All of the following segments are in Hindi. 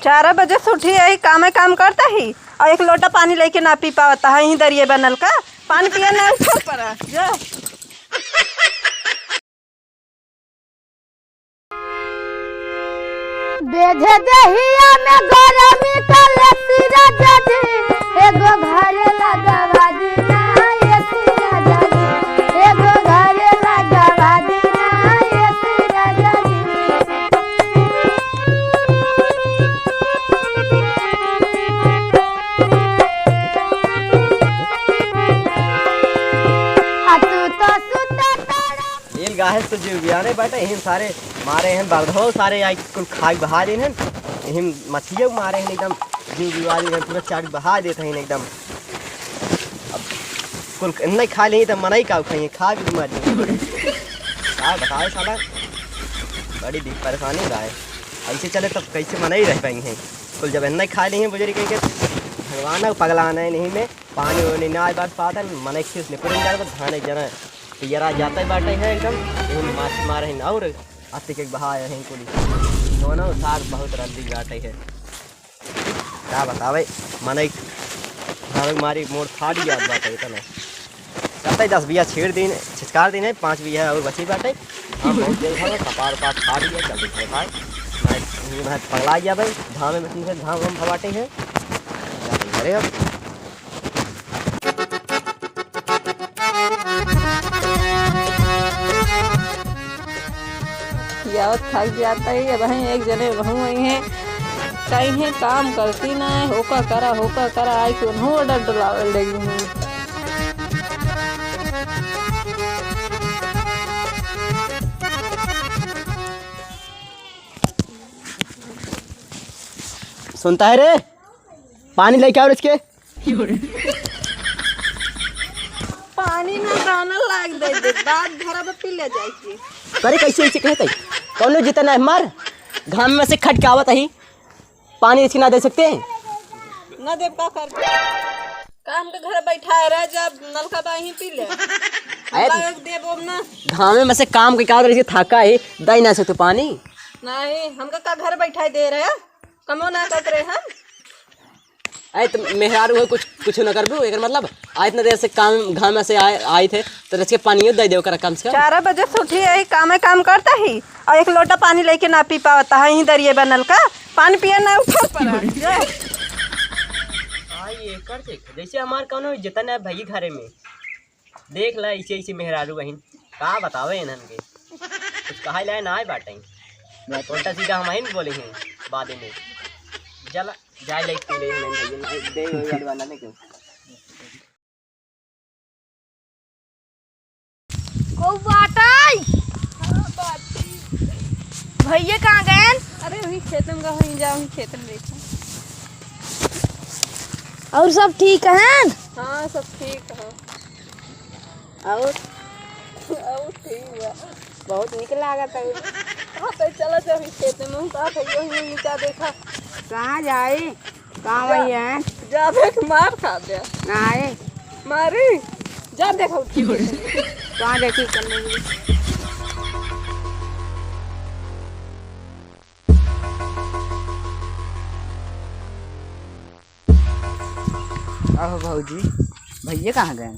4 बजे से उठी यही काम करता ही और एक लोटा पानी लेके ना पी पाता है। यहीं दरिए बनल का पानी पिया ना ऊपर पड़ा जा। बेधे दहिया में गरमी काले सिरा जजी एगो घरे लगावा दीना ये सिरा जजी एगो घरे लगावा दीना ये सिरा जजी। ये गाहे तो जीव बियाने बैठे हिम सारे मारे हैं बर्धो सारे आई कुल खाई बहा देन हैं हिम मछलियां मारे हैं एकदम जीव बिवाली में पूरा चाट बहा देते हैं एकदम। अब कुल नहीं खा ली तो मनाई का खाइए खा भी मर क्या बताए साला बड़ी परेशानी गाय ऐसे चले तब कैसे मनाई रह पाएंगे हैं। कुल जब नहीं खा ली हैं बुजुर्ग के भगवान पगलाना है नहीं में पानी वानी ना बात पाता मन खींच ले पूरे धान जना पियरा जाता है बाटे है एकदम माछ मारे हैं और आते के बहाए हैं कुली दोनों साग बहुत रद्दी बाटे है क्या बतावे मन धान मारी मोड़ फाड़ गया बाटे इतना जाता 10 बिया छेड़ दिन छिचकार दिन है 5 बिया और बची बाटे हम बहुत देर खा कपार पात फाड़ गया जल्दी खाए पगला गया भाई धान में धान हम भवाटे हैं अरे अब यावत थक जाता है अब वहीं एक जने रहूँ वहीं है कहीं काम करती ना है होका करा आई क्यों ऑर्डर डलावे लगी हूँ। सुनता है रे पानी लेके आओ इसके पानी ना दाना लाग दे दांत भरा में पी ले जाए करे कैसे ऐसे कहते कौन जितना है मर घाम में से खट के आवत ही पानी इसकी ना दे सकते ना देव का कर काम के घर बैठा रह जब नलका बाही पी ले देव ना घाम में से काम के क्या थाका है दे ना सकते पानी नहीं हमका का घर बैठा दे रहे कमो ना कर रहे हम आए तो मेहरारू है कुछ न कर दू एक मतलब आज इतना देर से काम घाम में से आए थे तो इसके पानी दे दे कम से कम 4 बजे से उठी यही काम करता ही और एक लोटा पानी लेके ना पी पाता है। यहीं दरिए बनल का पानी पिया ना ऊपर पड़ा ये कर जैसे हमारे कौन जितना है भाई घरे में देख ला ऐसे ऐसे मेहरारू बहन का बतावे इन्हन के कुछ कहा लाए ना आए बाटे उल्टा सीधा हम ही बोले हैं बाद में चला जाए लेके दे वाला नहीं क्यों को बाटाई भैया कहाँ गए? अरे वही खेत में वहीं जाओ खेत में देखो और सब ठीक हैं? हाँ सब ठीक है और ठीक है बहुत निक लागत है। हाँ तो चलो जब खेत में का यही नीचा देखा कहाँ जाए कहाँ वही है जा देख मार खा दे आए मारी जा देखो कहाँ देखी करने आहो भाजी भैया कहाँ गए?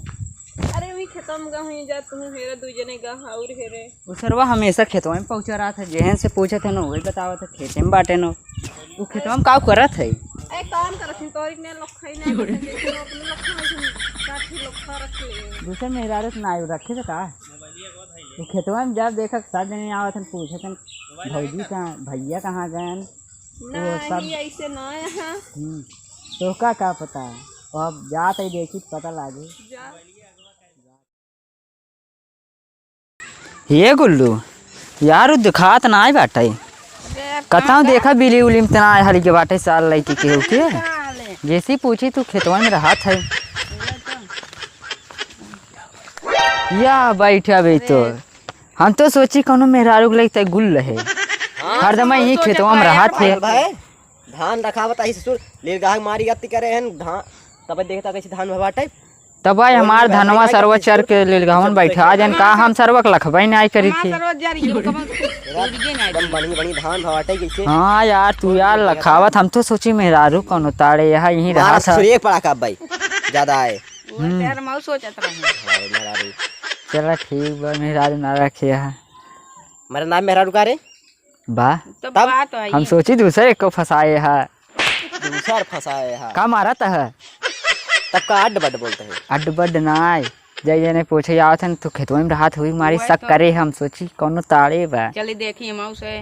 अरे वही खेतों में गई जा तुम हेरे दू जने गा और हेरे वो सरवा हमेशा खेतों में पहुँचा रहा था जहन से पूछे थे ना वही बतावा था खेते में बाटे नो वो खेतों में का करत है ए काम करथिन तोरी ने लखई नहीं देखो अपने लखई काठी लखा रख ले दूसरे मेहरारू तो ना रखे थे का वो खेतों में जब देखा सब जने आवत पूछे थे भौजी कहाँ भैया कहाँ गए नहीं ऐसे ना यहाँ तो का पता है अब जात ही देखी पता लागे ये गुल्लू यार दिखात ना बाटे कथा देखा बिली उली में तना हली के बाटे साल लड़की के जैसी पूछी तू खेतवा में रहा था या बैठा भाई तो हम तो सोची कोनो मेहरारू के लगता गुल रहे हरदम यही खेतवा में रहा थे धान रखा बता ससुर ले गाह मारी गति करे हैं धान तब देखता कैसे धान भबाटे तब भाई हमार धनवा सरवा चर के लेल गवन बैठा जन का हम सरवक लखबई नहीं करी थी। एकदम बनी बनी धान भवाटे कैसे हाँ यार तू यार लखावत हम तो सोची मेहरारू कौन उतारे यहाँ यहीं रहा था। एक पड़ा का भाई ज्यादा आए तेरे मऊ सोचत रहे मेहरारू। चला ठीक बा मेहरारू ना रखे है मेरा नाम मेहरारू का रे बा तो बात है हम सोची दूसरे को फंसाए है दूसर फंसाए है का मारा है तब का अड्ड बड्ड बोलते हैं। अड्ड बड्ड नाय जय जय ने पूछे आवत है तो खेतवा में राहत हुई मारी शक करे हम सोची कौनो ताड़े बा। चली देखिए मऊ से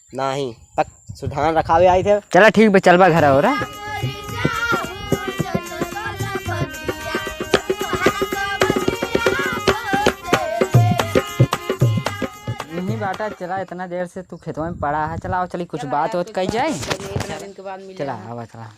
नहीं तक सुधान रखावे आए थे। चला ठीक बा चलबा घर हो रहा नहीं बाटा। चला इतना देर से तू खेतवा में पड़ा है चला चली कुछ बात होत कही जाए। इतना दिन के बाद मिले चला आवा चला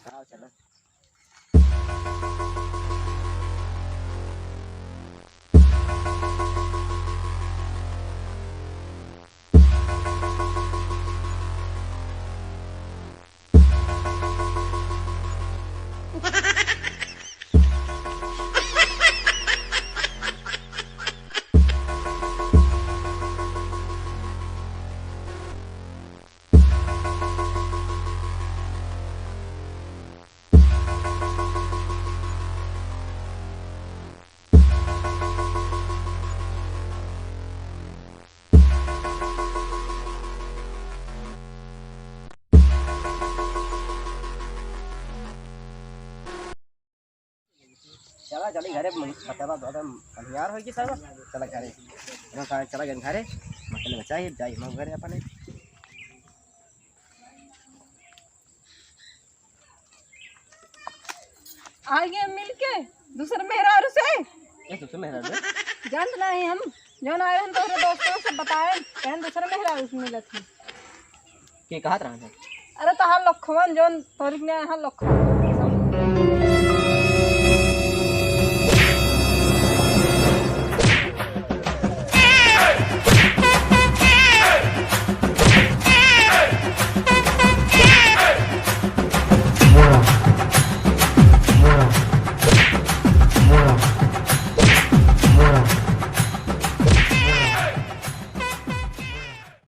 चला चली घरे पतवा एकदम अनियार होई कि सब चला घरे ना का चला गन घरे मतलब बचाई जाई हम घरे अपने आगे मिलके दूसरे मेहरारू से ये तो मेहरारू जानत नहीं हम जौन आए हम तोहरे दोस्तों से बताए कहन दूसरे मेहरारू से मिलत है के कहत रहा है। अरे तो हाँ लखवन जौन तोहरी ने हाँ लखवन